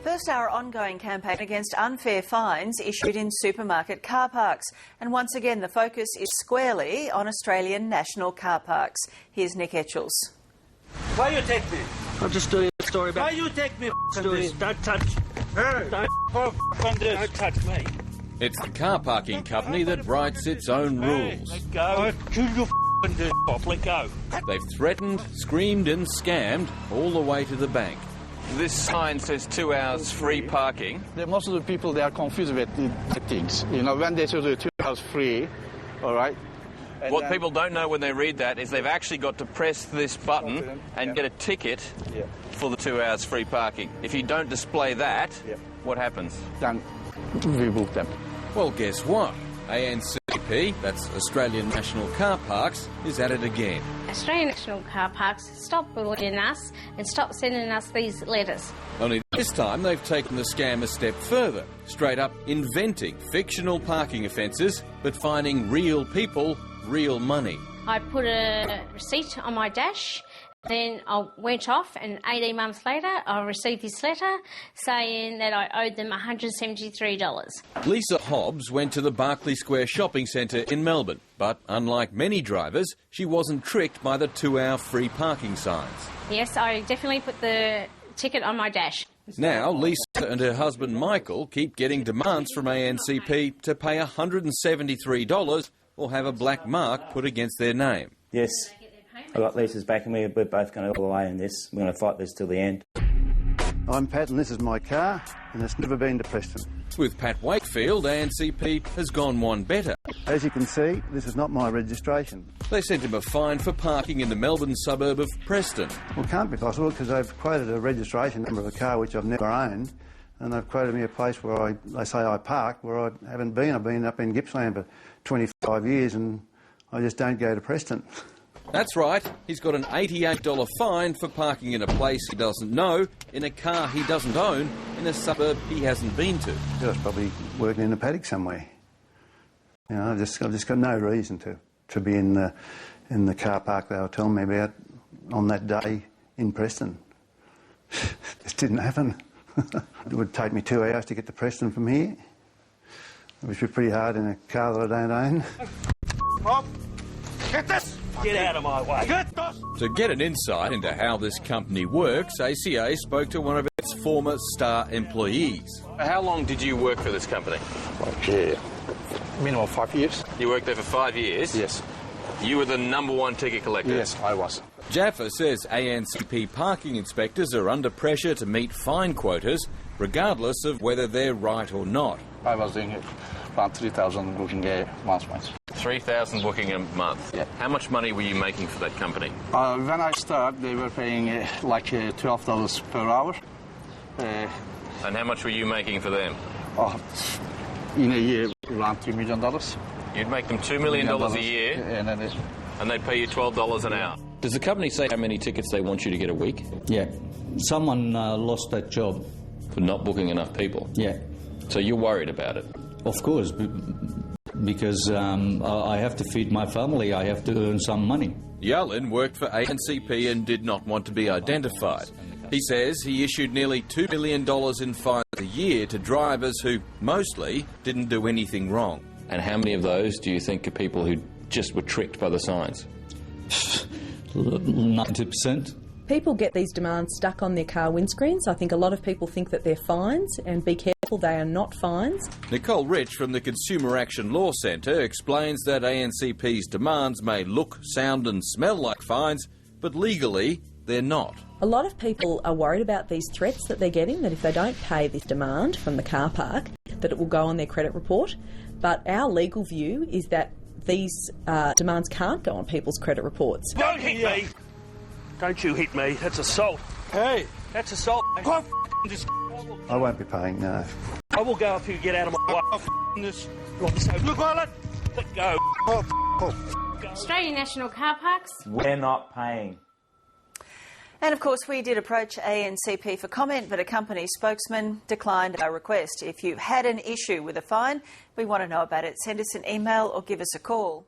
First, our ongoing campaign against unfair fines issued in supermarket car parks. And once again, the focus is squarely on Australian national car parks. Here's Nick Etchells. Why you take me? I'm just doing a story about... Why you take me? Don't touch. Hey, don't touch me. It's the car parking company that writes its own rules. Let go. I'll kill you off. Let go. They've threatened, screamed and scammed all the way to the bank. This sign says 2 hours free parking. Most of the people, they are confused with the things. You know, when they say the 2 hours free, all right? And what people don't know when they read that is they've actually got to press this button and get a ticket for the 2 hours free parking. If you don't display that, what happens? Then we book them. Well, guess what? ANCP, that's Australian National Car Parks, is at it again. Australian National Car Parks, stop bullying us and stop sending us these letters. Only this time they've taken the scam a step further, straight up inventing fictional parking offences, but finding real people real money. I put a receipt on my dash, then I went off, and 18 months later I received this letter saying that I owed them $173. Lisa Hobbs went to the Berkeley Square shopping centre in Melbourne, but unlike many drivers, she wasn't tricked by the 2 hour free parking signs. Yes, I definitely put the ticket on my dash. Now, Lisa and her husband Michael keep getting demands from ANCP to pay $173 or have a black mark put against their name. Yes, I got Lisa's backing me. We're both going to all the way in this. We're going to fight this till the end. I'm Pat and this is my car, and it's never been to Preston. With Pat Wakefield, ANCP has gone one better. As you can see, this is not my registration. They sent him a fine for parking in the Melbourne suburb of Preston. Well, it can't be possible because they've quoted a registration number of a car which I've never owned, and they've quoted me a place where they say I park where I haven't been. I've been up in Gippsland for 25 years and I just don't go to Preston. That's right. He's got an $88 fine for parking in a place he doesn't know, in a car he doesn't own, in a suburb he hasn't been to. I was probably working in a paddock somewhere. You know, I've just got no reason to be in the car park they were telling me about on that day in Preston. This didn't happen. It would take me 2 hours to get to Preston from here, which would be pretty hard in a car that I don't own. Rob, get this! Get out of my way. Get this! To get an insight into how this company works, ACA spoke to one of its former star employees. How long did you work for this company? Minimum 5 years. You worked there for 5 years? Yes. You were the #1 ticket collector? Yes, I was. Jaffa says ANCP parking inspectors are under pressure to meet fine quotas, regardless of whether they're right or not. I was doing around 3,000 booking a month. 3,000 booking a month? Yeah. How much money were you making for that company? When I started, they were paying like $12 per hour. And how much were you making for them? In a year, around $2 million. You'd make them $2 million a year, and they'd pay you $12 an hour. Does the company say how many tickets they want you to get a week? Yeah. Someone lost that job. For not booking enough people? Yeah. So you're worried about it? Of course, because I have to feed my family. I have to earn some money. Yalin worked for ANCP and did not want to be identified. He says he issued nearly $2 million in fines a year to drivers who, mostly, didn't do anything wrong. And how many of those do you think are people who just were tricked by the signs? 90%. People get these demands stuck on their car windscreens. I think a lot of people think that they're fines, and be careful, they are not fines. Nicole Rich from the Consumer Action Law Centre explains that ANCP's demands may look, sound and smell like fines, but legally they're not. A lot of people are worried about these threats that they're getting, that if they don't pay this demand from the car park, that it will go on their credit report. But our legal view is that these demands can't go on people's credit reports. Don't hit me! Don't you hit me. That's assault. Hey! That's assault. I won't be paying, no. I will go if you get out of my way. This. Look, Violet! Let go. Australian National Car Parks. We're not paying. And of course, we did approach ANCP for comment, but a company spokesman declined our request. If you had an issue with a fine, we want to know about it. Send us an email or give us a call.